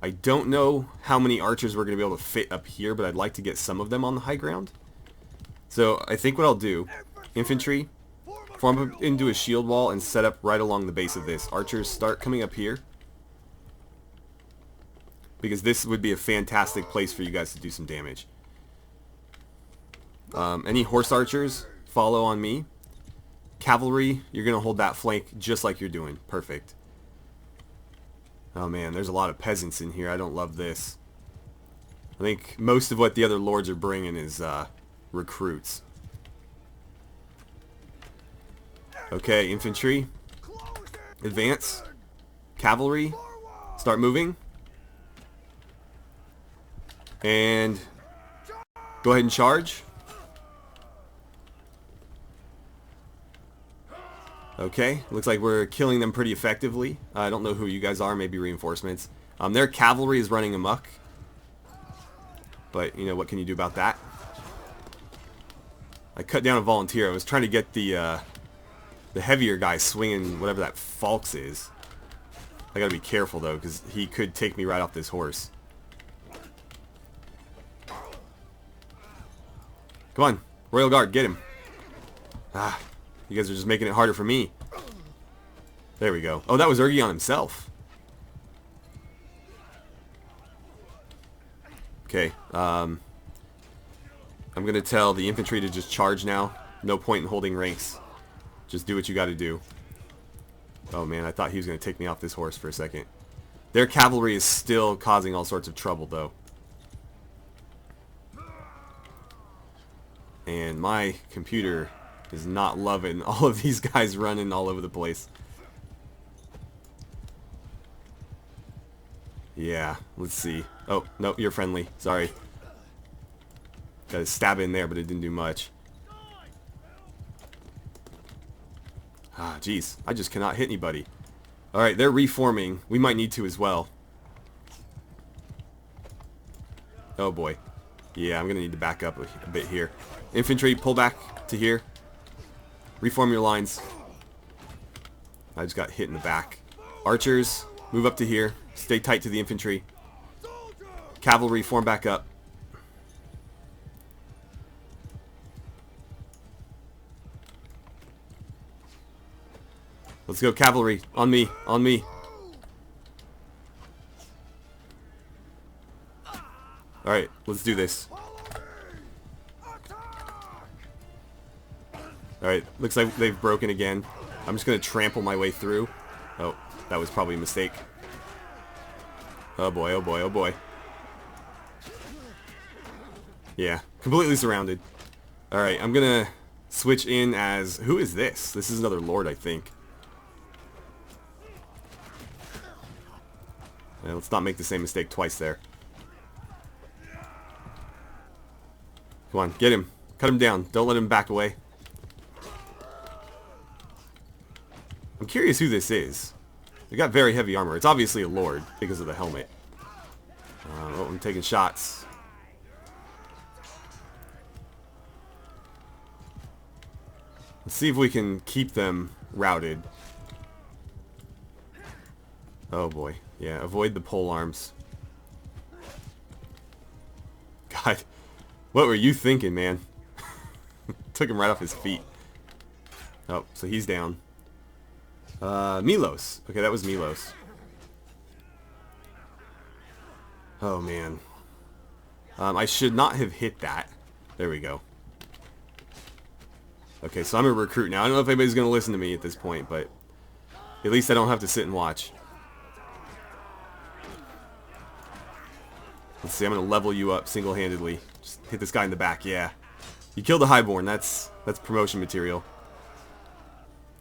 A: I don't know how many archers we're going to be able to fit up here, but I'd like to get some of them on the high ground. So I think what I'll do, infantry, form up into a shield wall and set up right along the base of this. Archers start coming up here, because this would be a fantastic place for you guys to do some damage. Any horse archers, follow on me. Cavalry, you're going to hold that flank just like you're doing. Perfect. Oh man, there's a lot of peasants in here. I don't love this. I think most of what the other lords are bringing is recruits. Okay, infantry. Advance. Cavalry. Start moving. And go ahead and charge. Okay, looks like we're killing them pretty effectively. I don't know who you guys are, maybe reinforcements. Their cavalry is running amok. But, you know, what can you do about that? I cut down a volunteer. I was trying to get the heavier guy swinging whatever that falx is. I gotta be careful, though, because he could take me right off this horse. Come on, Royal Guard, get him. Ah, you guys are just making it harder for me. There we go. Oh, that was Argeon himself. Okay, I'm going to tell the infantry to just charge now. No point in holding ranks. Just do what you got to do. Oh man, I thought he was going to take me off this horse for a second. Their cavalry is still causing all sorts of trouble, though. And my computer is not loving all of these guys running all over the place. Yeah, let's see. Oh, no, you're friendly. Sorry. Got a stab in there, but it didn't do much. Ah, jeez. I just cannot hit anybody. Alright, they're reforming. We might need to as well. Oh, boy. Yeah, I'm going to need to back up a bit here. Infantry, pull back to here. Reform your lines. I just got hit in the back. Archers, move up to here. Stay tight to the infantry. Cavalry, form back up. Let's go, cavalry. On me, on me. Alright, let's do this. Alright, looks like they've broken again. I'm just going to trample my way through. Oh, that was probably a mistake. Oh boy, oh boy, oh boy. Yeah, completely surrounded. Alright, I'm gonna switch in as... Who is this? This is another lord, I think. Yeah, let's not make the same mistake twice there. Come on, get him. Cut him down. Don't let him back away. I'm curious who this is. They got very heavy armor. It's obviously a lord because of the helmet. Oh, I'm taking shots. Let's see if we can keep them routed. Oh boy. Yeah, avoid the pole arms. God, what were you thinking, man? Took him right off his feet. Oh, so he's down. Milos. Okay, that was Milos. Oh, man. I should not have hit that. There we go. Okay, so I'm a recruit now. I don't know if anybody's going to listen to me at this point, but at least I don't have to sit and watch. Let's see, I'm going to level you up single-handedly. Just hit this guy in the back, yeah. You killed a highborn. That's promotion material.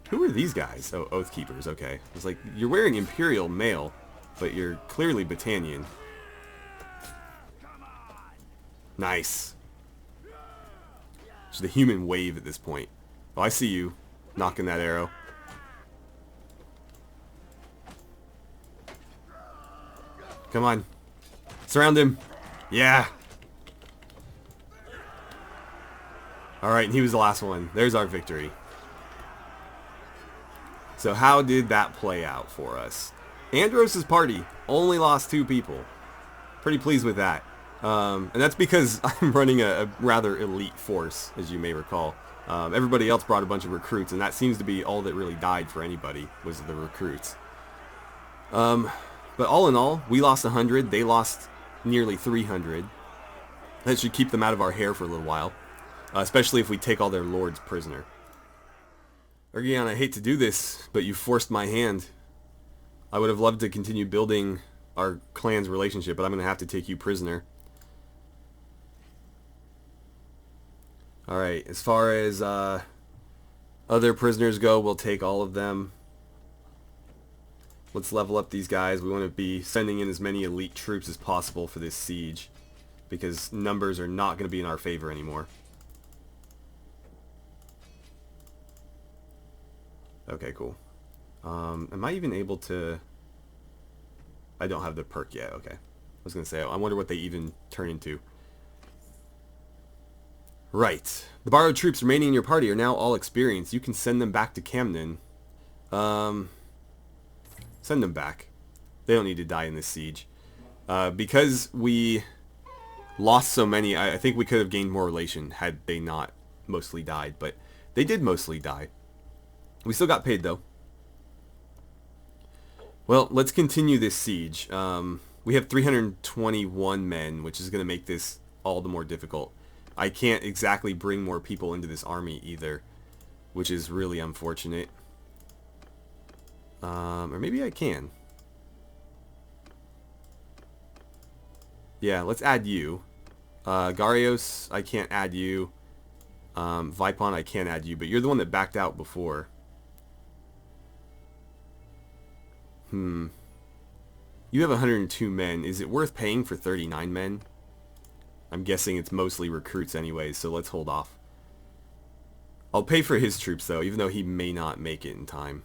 A: Who are these guys? Oh, Oath Keepers, okay. It's like, you're wearing Imperial mail, but you're clearly Battanian. Nice. It's the human wave at this point. Oh, I see you. Knocking that arrow. Come on. Surround him. Yeah. Alright, and he was the last one. There's our victory. So how did that play out for us? Andros' party only lost 2 people. Pretty pleased with that. And that's because I'm running a rather elite force, as you may recall. Everybody else brought a bunch of recruits, and that seems to be all that really died for anybody, was the recruits. But all in all, we lost 100. They lost nearly 300. That should keep them out of our hair for a little while. Especially if we take all their lords prisoner. Argeon, I hate to do this, but you forced my hand. I would have loved to continue building our clan's relationship, but I'm going to have to take you prisoner. Alright, as far as other prisoners go, we'll take all of them. Let's level up these guys. We want to be sending in as many elite troops as possible for this siege, because numbers are not going to be in our favor anymore. Okay, cool. Am I even able to... I don't have the perk yet, okay. I was going to say, I wonder what they even turn into. Right. The borrowed troops remaining in your party are now all experienced. You can send them back to Camden. Send them back. They don't need to die in this siege. Because we lost so many, I think we could have gained more relation had they not mostly died. But they did mostly die. We still got paid, though. Well, let's continue this siege. We have 321 men, which is going to make this all the more difficult. I can't exactly bring more people into this army either, which is really unfortunate. Or maybe I can. Yeah, let's add you. Garios, I can't add you. Vipon, I can't add you, but you're the one that backed out before. You have 102 men. Is it worth paying for 39 men? I'm guessing it's mostly recruits anyways, so let's hold off. I'll pay for his troops though, even though he may not make it in time.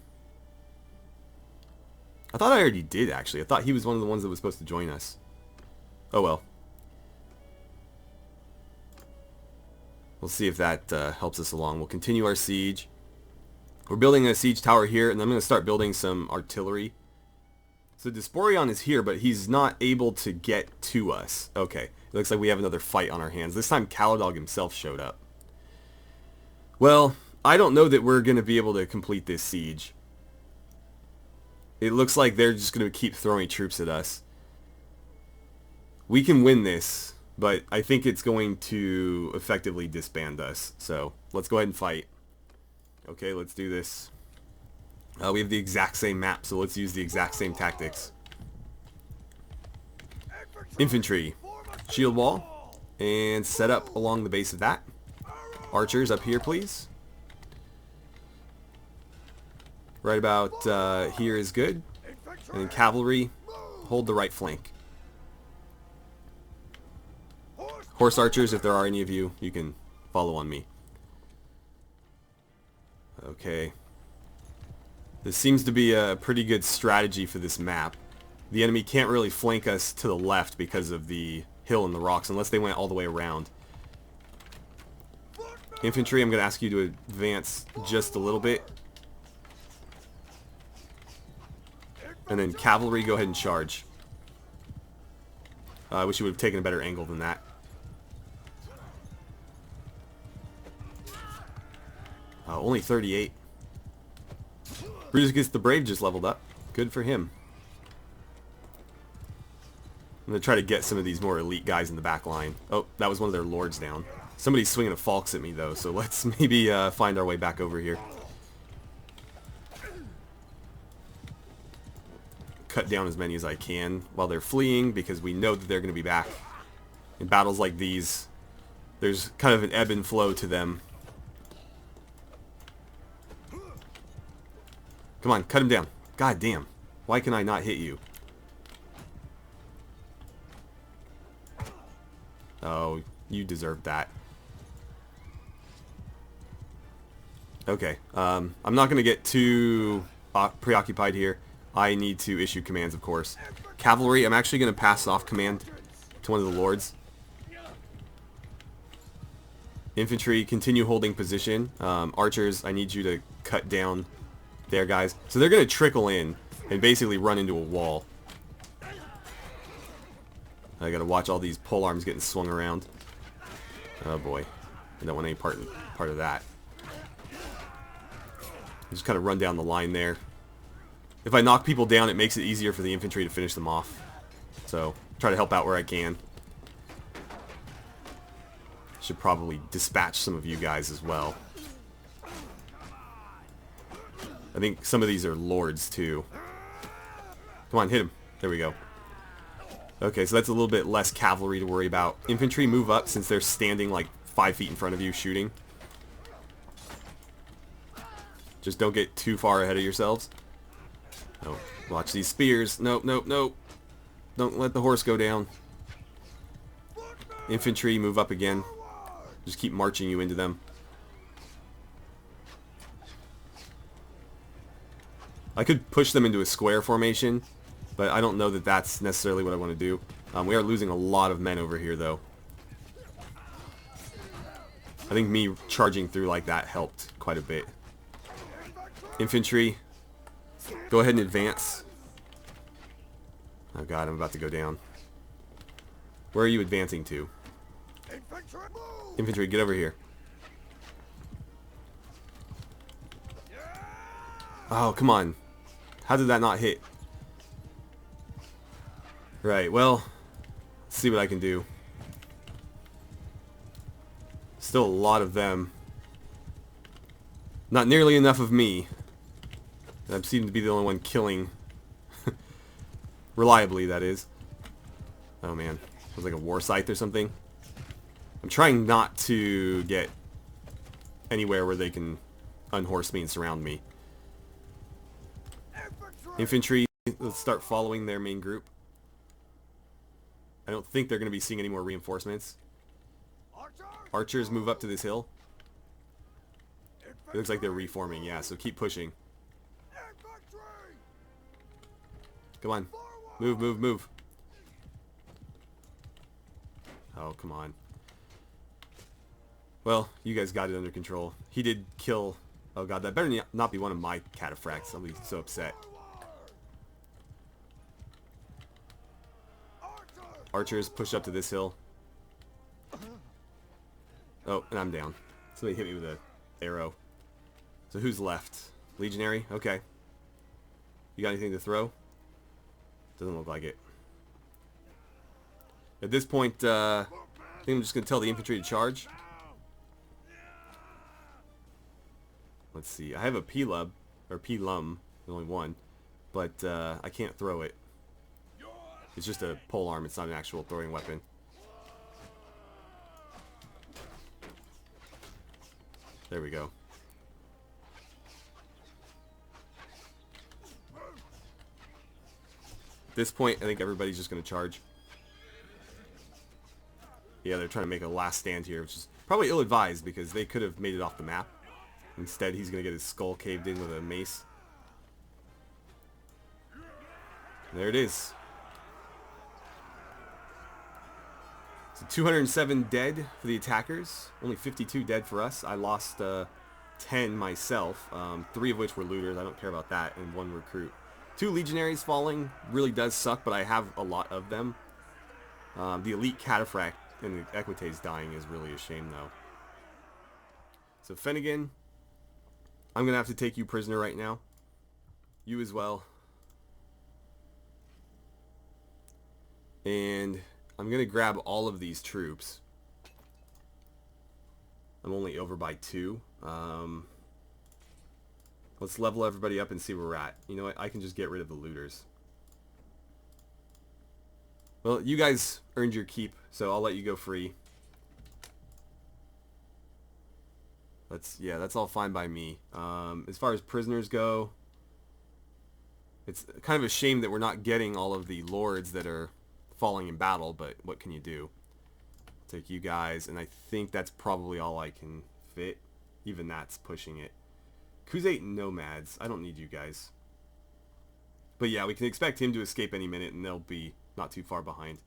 A: I thought I already did actually. I thought he was one of the ones that was supposed to join us. Oh well. We'll see if that helps us along. We'll continue our siege. We're building a siege tower here, and I'm going to start building some artillery. So Desporion is here, but he's not able to get to us. Okay, it looks like we have another fight on our hands. This time Calradia himself showed up. Well, I don't know that we're going to be able to complete this siege. It looks like they're just going to keep throwing troops at us. We can win this, but I think it's going to effectively disband us. So let's go ahead and fight. Okay, let's do this. We have the exact same map, so let's use the exact same tactics. Infantry, shield wall, and set up along the base of that. Archers up here, please. Right about here is good. And then cavalry, hold the right flank. Horse archers, if there are any of you, you can follow on me. Okay. This seems to be a pretty good strategy for this map. The enemy can't really flank us to the left because of the hill and the rocks, unless they went all the way around. Infantry, I'm going to ask you to advance just a little bit. And then cavalry, go ahead and charge. I wish you would have taken a better angle than that. Only 38. Brutus gets the Brave just leveled up. Good for him. I'm going to try to get some of these more elite guys in the back line. Oh, that was one of their lords down. Somebody's swinging a falx at me though, so let's maybe find our way back over here. Cut down as many as I can while they're fleeing, because we know that they're going to be back. In battles like these, there's kind of an ebb and flow to them. Come on, cut him down. God damn. Why can I not hit you? Oh, you deserved that. Okay, I'm not going to get too preoccupied here. I need to issue commands, of course. Cavalry, I'm actually going to pass off command to one of the lords. Infantry, continue holding position. Archers, I need you to cut down there, guys. So they're going to trickle in and basically run into a wall. I got to watch all these pole arms getting swung around. Oh boy, I don't want any part of that. Just kind of run down the line there. If I knock people down, it makes it easier for the infantry to finish them off. So try to help out where I can. Should probably dispatch some of you guys as well. I think some of these are lords too. Come on, hit him. There we go. Okay, so that's a little bit less cavalry to worry about. Infantry, move up since they're standing like 5 feet in front of you shooting. Just don't get too far ahead of yourselves. Oh, watch these spears. Nope, nope, nope. Don't let the horse go down. Infantry, move up again. Just keep marching you into them. I could push them into a square formation, but I don't know that that's necessarily what I want to do. We are losing a lot of men over here, though. I think me charging through like that helped quite a bit. Infantry, go ahead and advance. Oh god, I'm about to go down. Where are you advancing to? Infantry, get over here. Oh, come on. How did that not hit? Right, well, let's see what I can do. Still a lot of them. Not nearly enough of me. I seem to be the only one killing. Reliably, that is. Oh man, it was like a war scythe or something. I'm trying not to get anywhere where they can unhorse me and surround me. Infantry, let's start following their main group. I don't think they're going to be seeing any more reinforcements. Archers move up to this hill. It looks like they're reforming, yeah, so keep pushing. Come on. Move, move, move. Oh, come on. Well, you guys got it under control. He did kill... Oh god, that better not be one of my cataphracts. I'll be so upset. Archers push up to this hill. Oh, and I'm down. Somebody hit me with an arrow. So who's left? Legionary? Okay. You got anything to throw? Doesn't look like it. At this point, I think I'm just going to tell the infantry to charge. Let's see. I have a P-lub, or P-lum, only one, but I can't throw it. It's just a pole arm. It's not an actual throwing weapon. There we go. At this point, I think everybody's just going to charge. Yeah, they're trying to make a last stand here, which is probably ill-advised because they could have made it off the map. Instead, he's going to get his skull caved in with a mace. There it is. So 207 dead for the attackers. Only 52 dead for us. I lost 10 myself, 3 of which were looters. I don't care about that, and 1 recruit. 2 legionaries falling really does suck, but I have a lot of them. The elite cataphract and the equites dying is really a shame, though. So Finnegan, I'm going to have to take you prisoner right now. You as well. And I'm going to grab all of these troops. I'm only over by 2. Let's level everybody up and see where we're at. You know what? I can just get rid of the looters. Well, you guys earned your keep, so I'll let you go free. That's all fine by me. As far as prisoners go, it's kind of a shame that we're not getting all of the lords that are falling in battle, but what can you do? I'll take you guys, and I think that's probably all I can fit. Even that's pushing it. Khuzate nomads. I don't need you guys. But yeah, we can expect him to escape any minute, and they'll be not too far behind.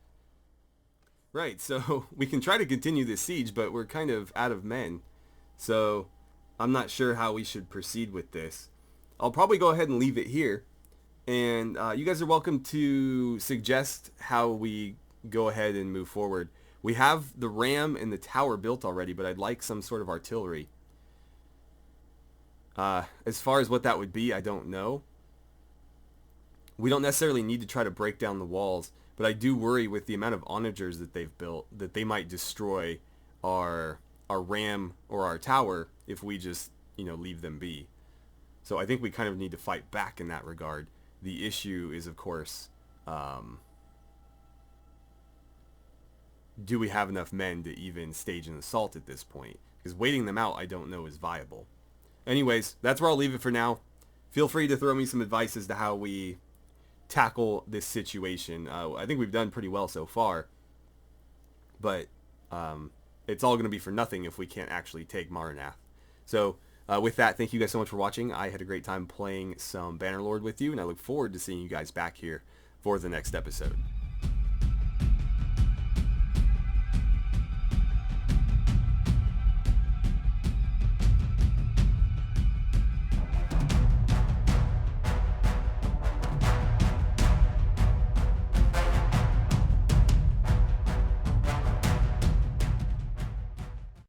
A: Right, so we can try to continue this siege, but we're kind of out of men. So I'm not sure how we should proceed with this. I'll probably go ahead and leave it here. And you guys are welcome to suggest how we go ahead and move forward. We have the ram and the tower built already, but I'd like some sort of artillery. As far as what that would be, I don't know. We don't necessarily need to try to break down the walls, but I do worry with the amount of onagers that they've built that they might destroy our ram or our tower if we just, you know, leave them be. So I think we kind of need to fight back in that regard. The issue is, of course, do we have enough men to even stage an assault at this point? Because waiting them out, I don't know, is viable. Anyways, that's where I'll leave it for now. Feel free to throw me some advice as to how we tackle this situation. I think we've done pretty well so far. But it's all going to be for nothing if we can't actually take Maranath. So with that, thank you guys so much for watching. I had a great time playing some Bannerlord with you, and I look forward to seeing you guys back here for the next episode.